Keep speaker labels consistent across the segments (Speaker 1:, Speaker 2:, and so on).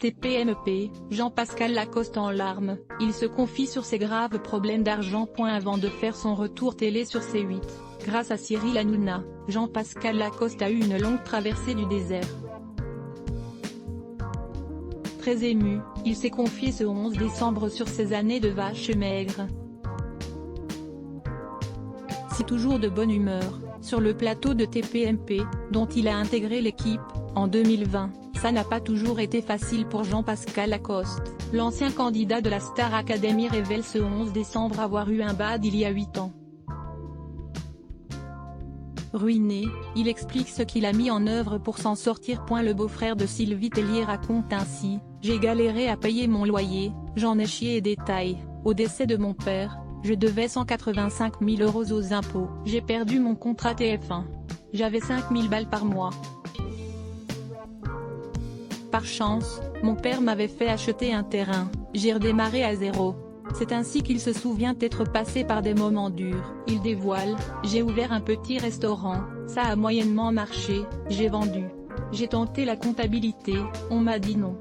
Speaker 1: TPMP, Jean-Pascal Lacoste en larmes, il se confie sur ses graves problèmes d'argent. Avant de faire son retour télé sur C8, grâce à Cyril Hanouna, Jean-Pascal Lacoste a eu une longue traversée du désert. Très ému, il s'est confié ce 11 décembre sur ses années de vache maigre. C'est toujours de bonne humeur, sur le plateau de TPMP, dont il a intégré l'équipe, en 2020, ça n'a pas toujours été facile pour Jean-Pascal Lacoste. L'ancien candidat de la Star Academy révèle ce 11 décembre avoir eu un bad il y a 8 ans. Ruiné, il explique ce qu'il a mis en œuvre pour s'en sortir. Le beau-frère de Sylvie Tellier raconte ainsi: « J'ai galéré à payer mon loyer, j'en ai chié et détail. Au décès de mon père, je devais 185 000 € aux impôts. J'ai perdu mon contrat TF1. J'avais 5 000 balles par mois. Par chance, mon père m'avait fait acheter un terrain, j'ai redémarré à zéro. » C'est ainsi qu'il se souvient être passé par des moments durs. Il dévoile: « J'ai ouvert un petit restaurant, ça a moyennement marché, j'ai vendu. J'ai tenté la comptabilité, on m'a dit non.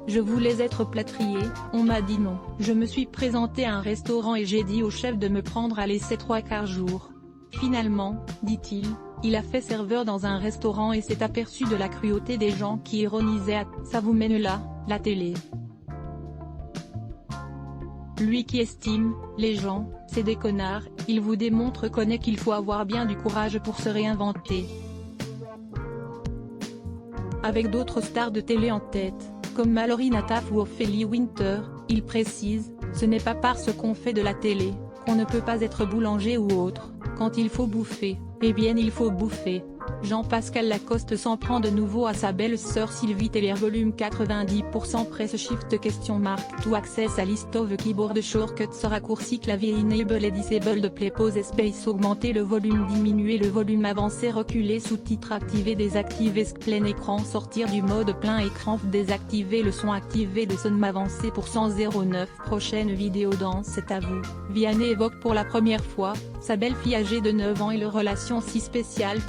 Speaker 1: Je voulais être plâtrier, on m'a dit non. Je me suis présenté à un restaurant et j'ai dit au chef de me prendre à l'essai 3/4 jours. Finalement, dit-il, il a fait serveur dans un restaurant et s'est aperçu de la cruauté des gens qui ironisaient « ça vous mène là, la télé ». Lui qui estime, les gens, c'est des connards, il vous démontre qu'il faut avoir bien du courage pour se réinventer. Avec d'autres stars de télé en tête, comme Mallory Nataf ou Ophélie Winter, il précise: « Ce n'est pas parce qu'on fait de la télé, qu'on ne peut pas être boulanger ou autre, quand il faut bouffer, eh bien il faut bouffer. » Jean-Pascal Lacoste s'en prend de nouveau à sa belle-sœur Sylvie Tellier. Volume 90% Press Shift question marque To access à list of keyboard shortcuts raccourci clavier enable et disable play pause space augmenter le volume diminuer le volume avancer reculer sous-titres activer désactiver plein écran sortir du mode plein écran désactiver le son activer le son avancer %09 prochaine vidéo dans C'est à vous. Vianney évoque pour la première fois sa belle-fille âgée de 9 ans et le relation si spéciale.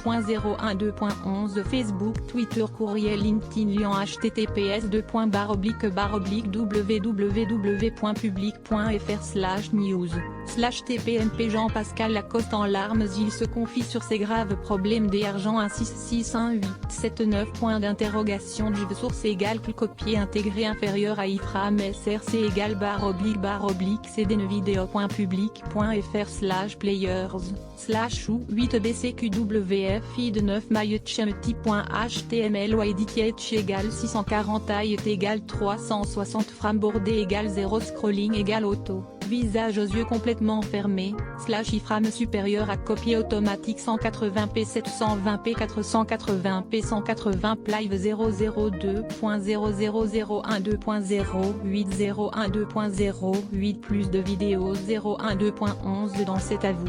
Speaker 1: 012.11 Facebook Twitter courriel LinkedIn lien https://www.public.fr/news/tpmp Jean-Pascal Lacoste en larmes. Il se confie sur ses graves problèmes d'argent. 1661879 point d'interrogation source égale copier intégré inférieur à iframe src égale // cdnvideo.public.fr/players/ou 8bcqwf feed 9 myhmti.html edit égale 640 height égale 360 frame bordé égale 0 scrolling égale auto, visage aux yeux complètement fermés, /iframe supérieur à copier automatique 180p 720p 480p 180 live 002.00012.0 8012.0 plus de vidéos 012.11 dans C'est à vous.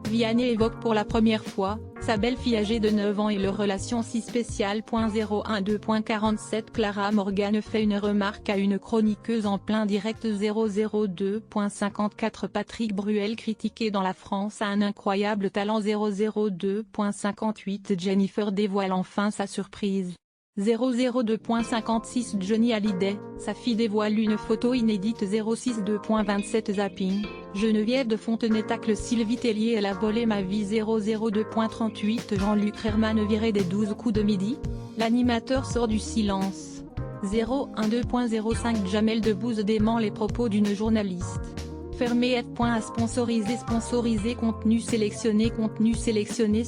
Speaker 1: Vianney évoque pour la première fois sa belle-fille âgée de 9 ans et leur relation si spéciale. 012.47 Clara Morgan fait une remarque à une chroniqueuse en plein direct. 002.54 Patrick Bruel critiqué dans La France a un incroyable talent. 002.58 Jennifer dévoile enfin sa surprise. 002.56 Johnny Hallyday, sa fille dévoile une photo inédite. 062.27 Zapping, Geneviève de Fontenay tacle Sylvie Tellier elle a volé ma vie. 002.38 Jean-Luc Herman viré des 12 coups de midi, l'animateur sort du silence. 012.05 Jamel Debbouze dément les propos d'une journaliste. Fermé F.A sponsorisé contenu sélectionné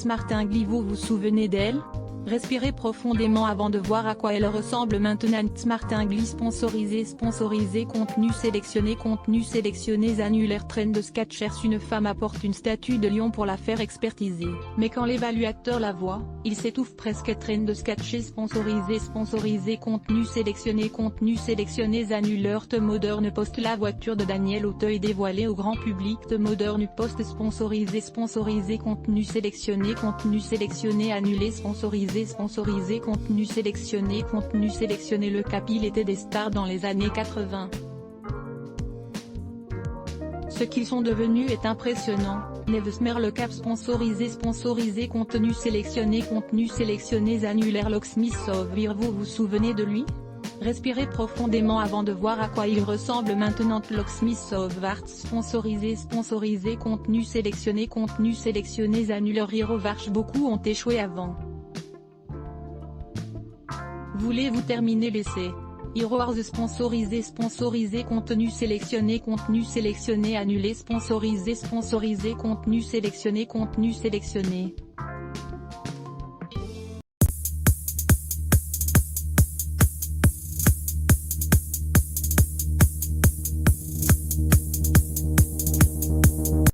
Speaker 1: Martin Gly vous vous souvenez d'elle? Respirez profondément avant de voir à quoi elle ressemble maintenant. Martin Gly sponsorisé contenu sélectionné annulaire trend de Skechers. Une femme apporte une statue de lion pour la faire expertiser, mais quand l'évaluateur la voit, il s'étouffe presque. Trend de Skechers sponsorisé contenu sélectionné annulaire. The Modern Post la voiture de Daniel Auteuil dévoilée au grand public. The Modern Post sponsorisé contenu sélectionné annulé sponsorisé contenu sélectionné Le Cap il était des stars dans les années 80. Ce qu'ils sont devenus est impressionnant. Nevesmer le cap sponsorisé contenu sélectionné annulaire Locksmith Sovir. Vous vous souvenez de lui? Respirez profondément avant de voir à quoi il ressemble maintenant. Locksmith Sovart sponsorisé contenu sélectionné annulaire Hero Varch. Beaucoup ont échoué avant. Voulez-vous terminer l'essai? Hero Wars sponsorisé contenu sélectionné annulé sponsorisé contenu sélectionné